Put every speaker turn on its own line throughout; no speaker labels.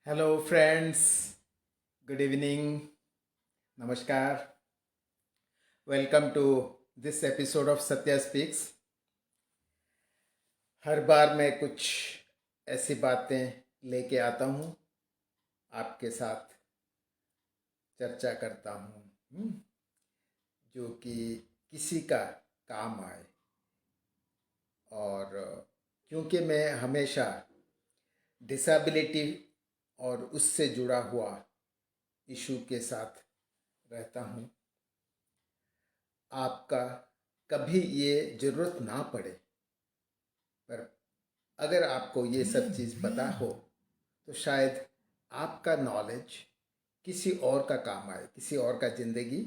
Hello friends, good evening, नमस्कार। Welcome to this episode of Satya speaks. हर बार मैं कुछ ऐसी बातें लेके आता हूँ, आपके साथ चर्चा करता हूँ, जो कि किसी का काम आए। और क्योंकि मैं हमेशा डिसेबिलिटी और उससे जुड़ा हुआ इशू के साथ रहता हूँ, आपका कभी ये ज़रूरत ना पड़े, पर अगर आपको ये सब चीज़ पता हो तो शायद आपका नॉलेज किसी और का काम आए, किसी और का ज़िंदगी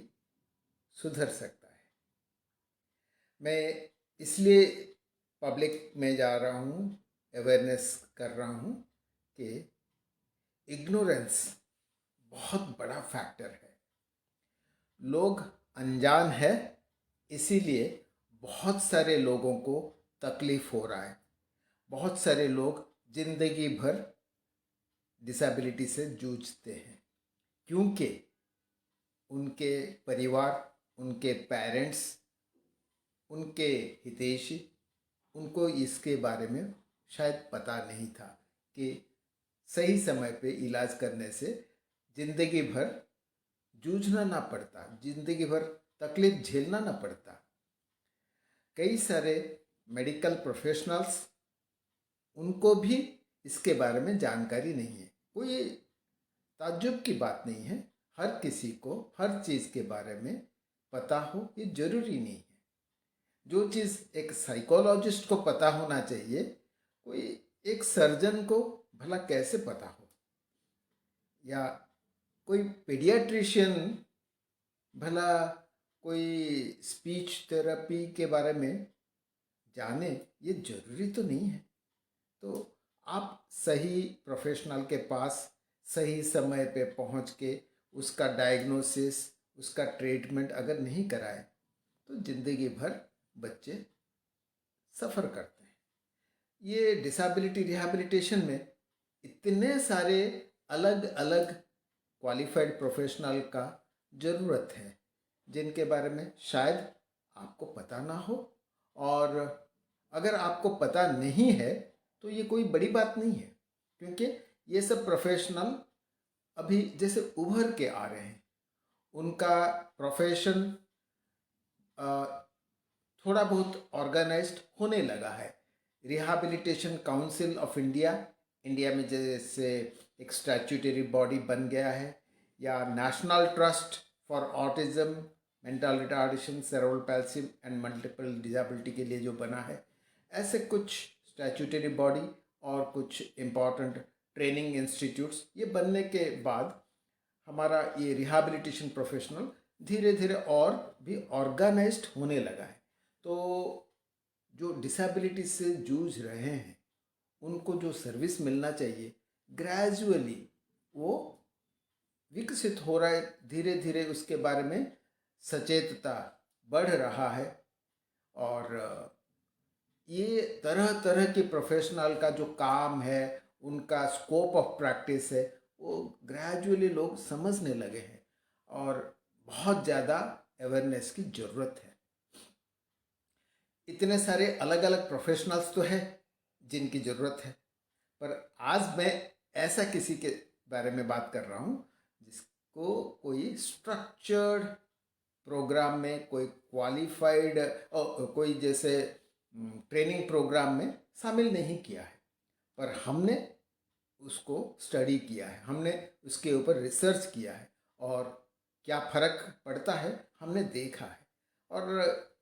सुधर सकता है। मैं इसलिए पब्लिक में जा रहा हूँ, अवेयरनेस कर रहा हूँ कि इग्नोरेंस बहुत बड़ा फैक्टर है। लोग अनजान है, इसीलिए बहुत सारे लोगों को तकलीफ हो रहा है। बहुत सारे लोग जिंदगी भर डिसेबिलिटी से जूझते हैं, क्योंकि उनके परिवार, उनके पेरेंट्स, उनके हितैषी उनको इसके बारे में शायद पता नहीं था कि सही समय पे इलाज करने से जिंदगी भर जूझना ना पड़ता, जिंदगी भर तकलीफ झेलना ना पड़ता। कई सारे मेडिकल प्रोफेशनल्स, उनको भी इसके बारे में जानकारी नहीं है। कोई ताज्जुब की बात नहीं है, हर किसी को हर चीज़ के बारे में पता हो ये जरूरी नहीं है। जो चीज़ एक साइकोलॉजिस्ट को पता होना चाहिए, कोई एक सर्जन को भला कैसे पता हो, या कोई पीडियाट्रिशियन भला कोई स्पीच थेरेपी के बारे में जाने, ये जरूरी तो नहीं है। तो आप सही प्रोफेशनल के पास सही समय पे पहुंच के उसका डायग्नोसिस, उसका ट्रीटमेंट अगर नहीं कराए तो ज़िंदगी भर बच्चे सफ़र करते हैं। ये डिसेबिलिटी रिहैबिलिटेशन में इतने सारे अलग अलग क्वालिफाइड प्रोफेशनल का ज़रूरत है, जिनके बारे में शायद आपको पता ना हो। और अगर आपको पता नहीं है तो ये कोई बड़ी बात नहीं है, क्योंकि ये सब प्रोफेशनल अभी जैसे उभर के आ रहे हैं। उनका प्रोफेशन थोड़ा बहुत ऑर्गेनाइज्ड होने लगा है। Rehabilitation council of India, India में जैसे एक स्टैट्यूटरी बॉडी बन गया है, या national trust for autism, mental retardation, cerebral palsy and multiple disability के लिए जो बना है, ऐसे कुछ स्टैट्यूटरी बॉडी और कुछ इम्पॉर्टेंट ट्रेनिंग इंस्टीट्यूट्स ये बनने के बाद हमारा ये रिहैबिलिटेशन प्रोफेशनल धीरे धीरे और भी ऑर्गेनाइज्ड होने लगा है। तो जो डिसेबिलिटी से जूझ रहे हैं उनको जो सर्विस मिलना चाहिए, ग्रेजुअली वो विकसित हो रहा है। धीरे धीरे उसके बारे में सचेतता बढ़ रहा है। और ये तरह तरह के प्रोफेशनल का जो काम है, उनका स्कोप ऑफ प्रैक्टिस है, वो ग्रेजुअली लोग समझने लगे हैं। और बहुत ज़्यादा अवेयरनेस की ज़रूरत है। इतने सारे अलग अलग प्रोफेशनल्स तो है जिनकी ज़रूरत है, पर आज मैं ऐसा किसी के बारे में बात कर रहा हूँ जिसको कोई स्ट्रक्चर्ड प्रोग्राम में, कोई क्वालिफाइड कोई जैसे ट्रेनिंग प्रोग्राम में शामिल नहीं किया है, पर हमने उसको स्टडी किया है, हमने उसके ऊपर रिसर्च किया है, और क्या फ़र्क पड़ता है हमने देखा है। और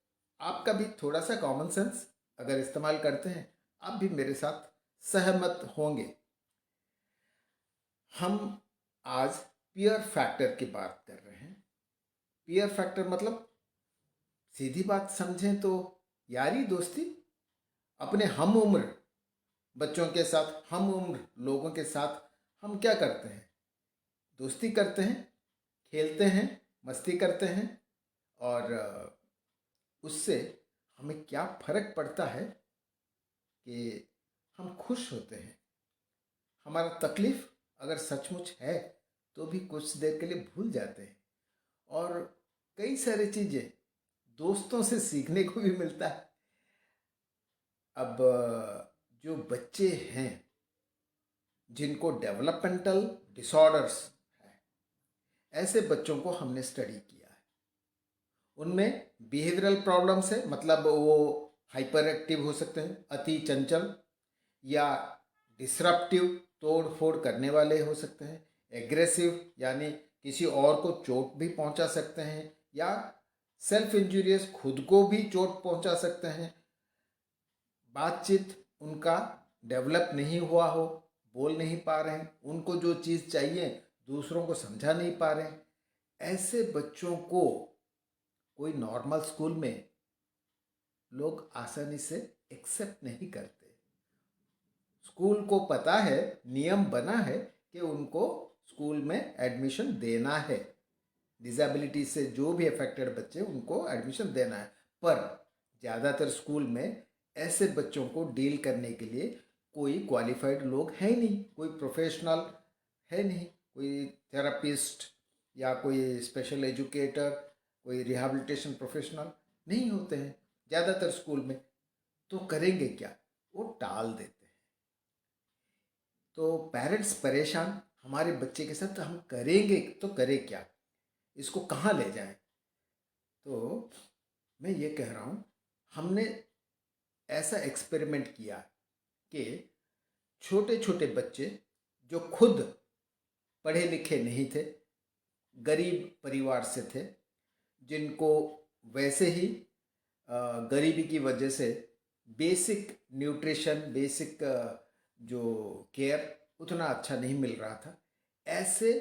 आपका भी थोड़ा सा कॉमन सेंस अगर इस्तेमाल करते हैं, आप भी मेरे साथ सहमत होंगे। हम आज पीयर फैक्टर की बात कर रहे हैं। पीयर फैक्टर मतलब सीधी बात समझें तो यारी दोस्ती। अपने हम उम्र बच्चों के साथ, हम उम्र लोगों के साथ हम क्या करते हैं? दोस्ती करते हैं, खेलते हैं, मस्ती करते हैं। और उससे हमें क्या फ़र्क पड़ता है कि हम खुश होते हैं। हमारा तकलीफ़ अगर सचमुच है तो भी कुछ देर के लिए भूल जाते हैं। और कई सारी चीज़ें दोस्तों से सीखने को भी मिलता है। अब जो बच्चे हैं जिनको डेवलपमेंटल डिसऑर्डर्स है, ऐसे बच्चों को हमने स्टडी किया है। उनमें बिहेवियरल प्रॉब्लम्स है, मतलब वो हाइपर एक्टिव हो सकते हैं, अति चंचल, या डिसरप्टिव, तोड़ फोड़ करने वाले हो सकते हैं, एग्रेसिव यानी किसी और को चोट भी पहुंचा सकते हैं, या सेल्फ इंजूरियस, खुद को भी चोट पहुंचा सकते हैं, बातचीत उनका डेवलप नहीं हुआ हो, बोल नहीं पा रहे हैं, उनको जो चीज़ चाहिए दूसरों को समझा नहीं पा रहे हैं। ऐसे बच्चों को कोई नॉर्मल स्कूल में लोग आसानी से एक्सेप्ट नहीं करते। स्कूल को पता है, नियम बना है कि उनको स्कूल में एडमिशन देना है। डिसेबिलिटी से जो भी अफेक्टेड बच्चे, उनको एडमिशन देना है। पर ज़्यादातर स्कूल में ऐसे बच्चों को डील करने के लिए कोई क्वालिफाइड लोग है ही नहीं, कोई प्रोफेशनल है नहीं, कोई थेरापिस्ट या कोई स्पेशल एजुकेटर, कोई रिहैबिलिटेशन प्रोफेशनल नहीं होते हैं ज़्यादातर स्कूल में। तो करेंगे क्या? वो टाल देते हैं। तो पेरेंट्स परेशान हमारे बच्चे के साथ, तो हम करेंगे तो करें क्या, इसको कहाँ ले जाएं? तो मैं ये कह रहा हूँ, हमने ऐसा एक्सपेरिमेंट किया कि छोटे छोटे बच्चे जो खुद पढ़े लिखे नहीं थे, गरीब परिवार से थे, जिनको वैसे ही गरीबी की वजह से बेसिक न्यूट्रिशन, बेसिक जो केयर उतना अच्छा नहीं मिल रहा था, ऐसे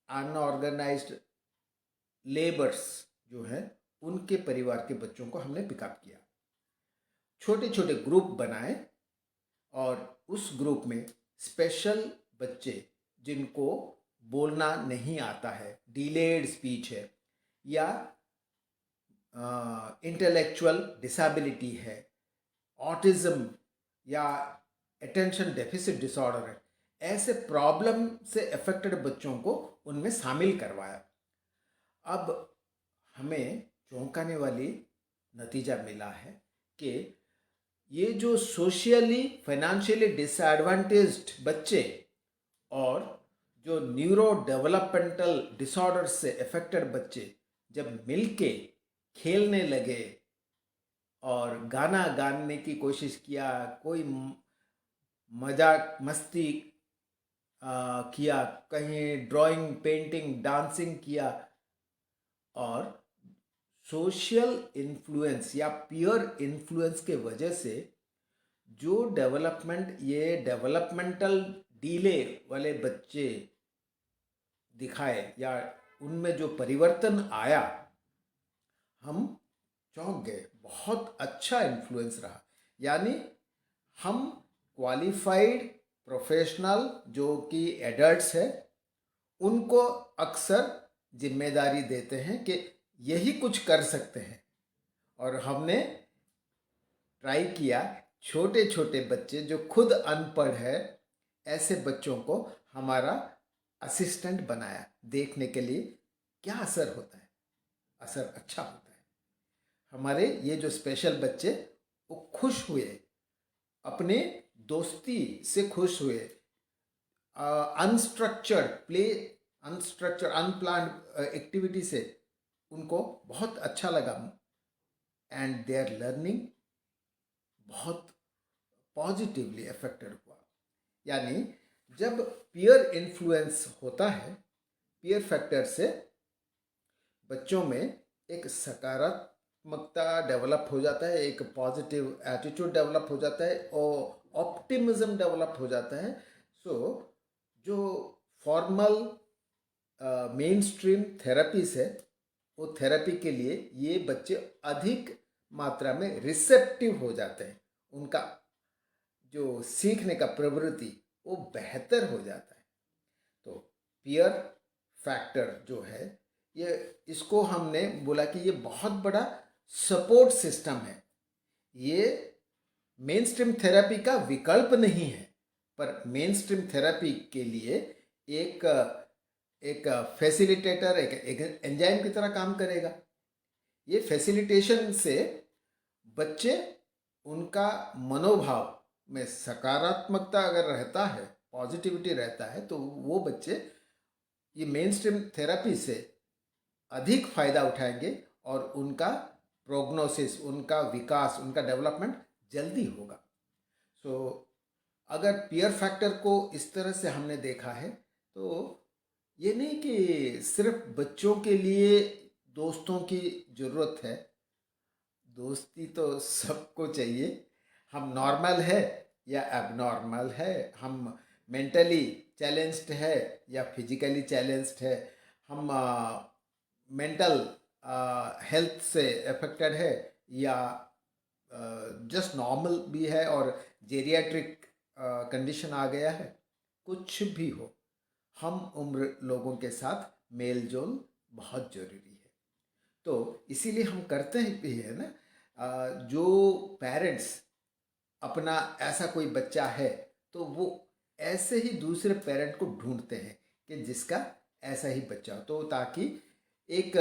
अनऑर्गेनाइज्ड लेबर्स जो है, उनके परिवार के बच्चों को हमने पिकअप किया। छोटे छोटे ग्रुप बनाए और उस ग्रुप में स्पेशल बच्चे जिनको बोलना नहीं आता है, डिलेड स्पीच है, या इंटेलेक्चुअल डिसेबिलिटी है, ऑटिज्म या अटेंशन डेफिसिट डिसऑर्डर है, ऐसे प्रॉब्लम से अफेक्टेड बच्चों को उनमें शामिल करवाया। अब हमें चौंकाने वाली नतीजा मिला है कि ये जो सोशली फाइनेंशियली डिसएडवांटेज्ड बच्चे और जो न्यूरो डेवलपमेंटल डिसऑर्डर से अफेक्टेड बच्चे जब मिलके खेलने लगे और गाना गाने की कोशिश किया, कोई मजाक मस्ती किया, कहीं ड्राइंग, पेंटिंग, डांसिंग किया, और सोशल इन्फ्लुएंस या पीयर इन्फ्लुएंस के वजह से जो ये डेवलपमेंटल डीले वाले बच्चे दिखाए या उनमें जो परिवर्तन आया, हम चौंक गए। बहुत अच्छा इन्फ्लुएंस रहा। यानी हम क्वालिफाइड प्रोफेशनल जो कि एडल्ट्स है, उनको अक्सर जिम्मेदारी देते हैं कि यही कुछ कर सकते हैं, और हमने ट्राई किया छोटे छोटे बच्चे जो खुद अनपढ़ है, ऐसे बच्चों को हमारा असिस्टेंट बनाया, देखने के लिए क्या असर होता है। असर अच्छा होता है। हमारे ये जो स्पेशल बच्चे वो खुश हुए, अपने दोस्ती से खुश हुए, unstructured play, unstructured unplanned activity से उनको बहुत अच्छा लगा, एंड देयर लर्निंग बहुत पॉजिटिवली अफेक्टेड हुआ। यानी जब पीयर इन्फ्लुएंस होता है, पीयर फैक्टर से बच्चों में एक सकारात्मकता डेवलप हो जाता है, एक पॉजिटिव एटीट्यूड डेवलप हो जाता है, और ऑप्टिमिज्म डेवलप हो जाता है। सो जो फॉर्मल मेन स्ट्रीम थेरेपीज है, वो थेरेपी के लिए ये बच्चे अधिक मात्रा में रिसेप्टिव हो जाते हैं। उनका जो सीखने का प्रवृत्ति वो बेहतर हो जाता है। तो पीयर फैक्टर जो है, ये इसको हमने बोला कि ये बहुत बड़ा सपोर्ट सिस्टम है। ये मेन स्ट्रीम थेरेपी का विकल्प नहीं है, पर मेन स्ट्रीम थेरेपी के लिए एक एक फैसिलिटेटर, एक एंजाइम की तरह काम करेगा। ये फैसिलिटेशन से बच्चे, उनका मनोभाव में सकारात्मकता अगर रहता है, पॉजिटिविटी रहता है, तो वो बच्चे ये मेन स्ट्रीम थेरेपी से अधिक फायदा उठाएंगे और उनका प्रोग्नोसिस, उनका विकास, उनका डेवलपमेंट जल्दी होगा। सो अगर पीयर फैक्टर को इस तरह से हमने देखा है, तो ये नहीं कि सिर्फ बच्चों के लिए दोस्तों की ज़रूरत है। दोस्ती तो सबको चाहिए। हम नॉर्मल है या एबनॉर्मल है, हम मेंटली चैलेंज्ड है या फिजिकली चैलेंज्ड है, हम मेंटल हेल्थ से अफेक्टेड है या जस्ट नॉर्मल भी है और जेरियाट्रिक कंडीशन आ गया है, कुछ भी हो, हम उम्र लोगों के साथ मेल जोल बहुत ज़रूरी है। तो इसीलिए हम करते हैं भी है ना, जो पेरेंट्स अपना ऐसा कोई बच्चा है तो वो ऐसे ही दूसरे पेरेंट को ढूंढते हैं कि जिसका ऐसा ही बच्चा हो, तो ताकि एक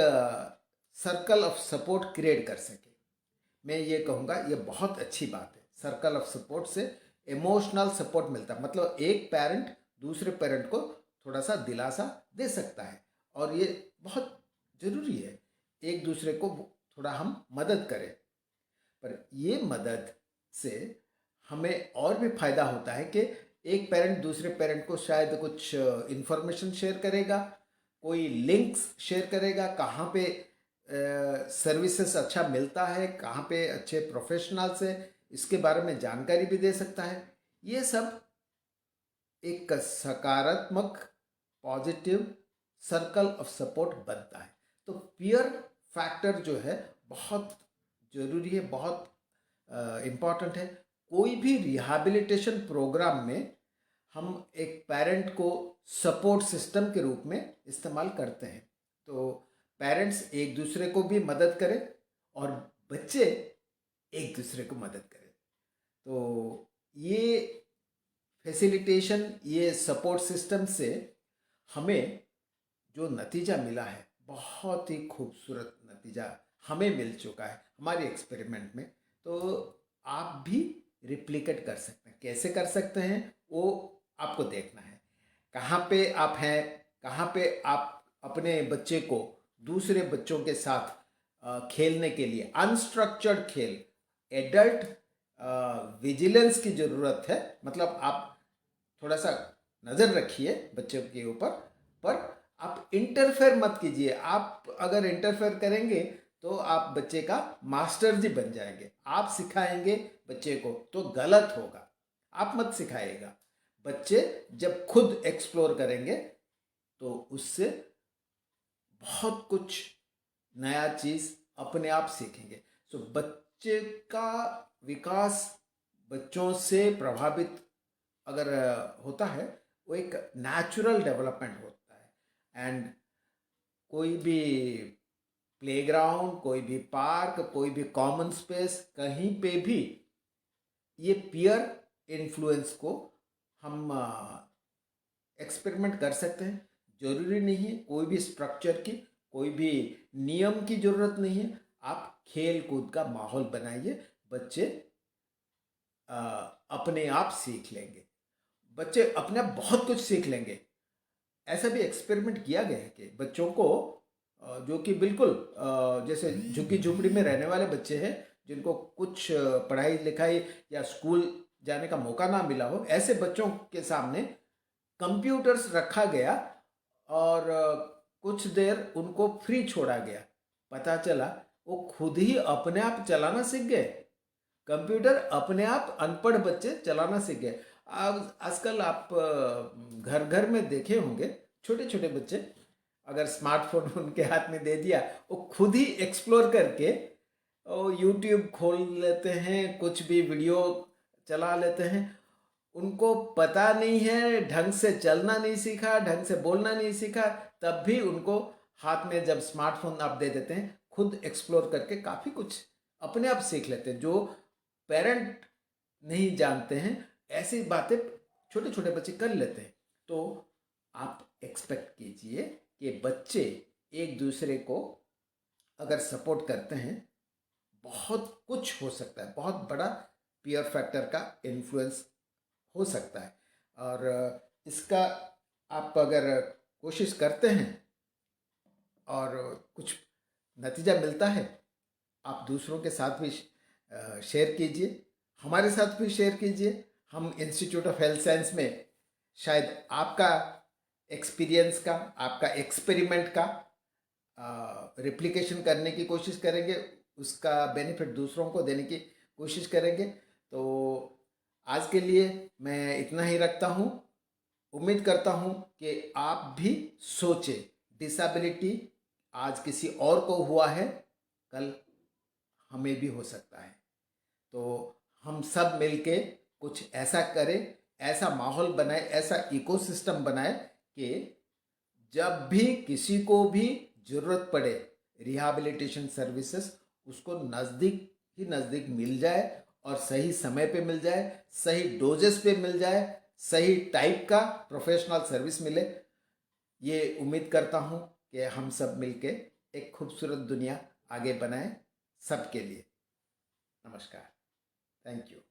सर्कल ऑफ सपोर्ट क्रिएट कर सके। मैं ये कहूँगा ये बहुत अच्छी बात है। सर्कल ऑफ सपोर्ट से इमोशनल सपोर्ट मिलता है, मतलब एक पेरेंट दूसरे पेरेंट को थोड़ा सा दिलासा दे सकता है और ये बहुत ज़रूरी है। एक दूसरे को थोड़ा हम मदद करें, पर ये मदद से हमें और भी फायदा होता है कि एक पेरेंट दूसरे पेरेंट को शायद कुछ इंफॉर्मेशन शेयर करेगा, कोई लिंक्स शेयर करेगा, कहाँ पे सर्विसेज अच्छा मिलता है, कहाँ पे अच्छे प्रोफेशनल्स है, इसके बारे में जानकारी भी दे सकता है। ये सब एक सकारात्मक पॉजिटिव सर्कल ऑफ सपोर्ट बनता है। तो पीयर फैक्टर जो है बहुत ज़रूरी है, बहुत इम्पॉर्टेंट है। कोई भी रिहैबिलिटेशन प्रोग्राम में हम एक पेरेंट को सपोर्ट सिस्टम के रूप में इस्तेमाल करते हैं। तो पेरेंट्स एक दूसरे को भी मदद करें और बच्चे एक दूसरे को मदद करें। तो ये फैसिलिटेशन, ये सपोर्ट सिस्टम से हमें जो नतीजा मिला है, बहुत ही खूबसूरत नतीजा हमें मिल चुका है हमारे एक्सपेरिमेंट में। तो आप भी रिप्लिकेट कर सकते हैं। कैसे कर सकते हैं वो आपको देखना है। कहाँ पे आप हैं, कहाँ पे आप अपने बच्चे को दूसरे बच्चों के साथ खेलने के लिए, अनस्ट्रक्चर्ड खेल, एडल्ट विजिलेंस की ज़रूरत है। मतलब आप थोड़ा सा नज़र रखिए बच्चों के ऊपर, पर आप इंटरफेयर मत कीजिए। आप अगर इंटरफेयर करेंगे तो आप बच्चे का मास्टर जी बन जाएंगे। आप सिखाएंगे बच्चे को तो गलत होगा, आप मत सिखाइएगा। बच्चे जब खुद एक्सप्लोर करेंगे तो उससे बहुत कुछ नया चीज़ अपने आप सीखेंगे। सो बच्चे का विकास बच्चों से प्रभावित अगर होता है, वो एक नेचुरल डेवलपमेंट होता है। एंड कोई भी प्लेग्राउंड, कोई भी पार्क, कोई भी कॉमन स्पेस, कहीं पे भी ये पीयर इन्फ्लुएंस को हम एक्सपेरिमेंट कर सकते हैं। ज़रूरी नहीं है कोई भी स्ट्रक्चर की, कोई भी नियम की ज़रूरत नहीं है। आप खेल कूद का माहौल बनाइए, बच्चे अपने आप सीख लेंगे। बच्चे अपने आप बहुत कुछ सीख लेंगे। ऐसा भी एक्सपेरिमेंट किया गया है कि बच्चों को जो कि बिल्कुल जैसे झुग्गी झुपड़ी में रहने वाले बच्चे हैं, जिनको कुछ पढ़ाई लिखाई या स्कूल जाने का मौका ना मिला हो, ऐसे बच्चों के सामने कंप्यूटर्स रखा गया और कुछ देर उनको फ्री छोड़ा गया। पता चला वो खुद ही अपने आप चलाना सीख गए। कंप्यूटर अपने आप अनपढ़ बच्चे चलाना सीख गए। अब आजकल आप घर घर में देखे होंगे, छोटे छोटे बच्चे अगर स्मार्टफोन उनके हाथ में दे दिया, वो खुद ही एक्सप्लोर करके वो यूट्यूब खोल लेते हैं, कुछ भी वीडियो चला लेते हैं। उनको पता नहीं है, ढंग से चलना नहीं सीखा, ढंग से बोलना नहीं सीखा, तब भी उनको हाथ में जब स्मार्टफोन आप दे देते हैं, खुद एक्सप्लोर करके काफ़ी कुछ अपने आप सीख लेते हैं जो पेरेंट नहीं जानते हैं। ऐसी बातें छोटे छोटे बच्चे कर लेते हैं, तो आप एक्सपेक्ट कीजिए कि बच्चे एक दूसरे को अगर सपोर्ट करते हैं, बहुत कुछ हो सकता है, बहुत बड़ा पीयर फैक्टर का इन्फ्लुएंस हो सकता है। और इसका आप अगर कोशिश करते हैं और कुछ नतीजा मिलता है, आप दूसरों के साथ भी शेयर कीजिए, हमारे साथ भी शेयर कीजिए। हम इंस्टीट्यूट ऑफ हेल्थ साइंस में शायद आपका एक्सपीरियंस का, आपका एक्सपेरिमेंट का रिप्लिकेशन करने की कोशिश करेंगे, उसका बेनिफिट दूसरों को देने की कोशिश करेंगे। तो आज के लिए मैं इतना ही रखता हूँ। उम्मीद करता हूँ कि आप भी सोचें, डिसेबिलिटी आज किसी और को हुआ है, कल हमें भी हो सकता है। तो हम सब मिलके कुछ ऐसा करें, ऐसा माहौल बनाए, ऐसा इकोसिस्टम बनाए कि जब भी किसी को भी ज़रूरत पड़े रिहैबिलिटेशन सर्विसेज, उसको नज़दीक ही नज़दीक मिल जाए और सही समय पे मिल जाए, सही डोजेस पे मिल जाए, सही टाइप का प्रोफेशनल सर्विस मिले। ये उम्मीद करता हूँ कि हम सब मिलके एक खूबसूरत दुनिया आगे बनाएं सबके लिए। नमस्कार। Thank you.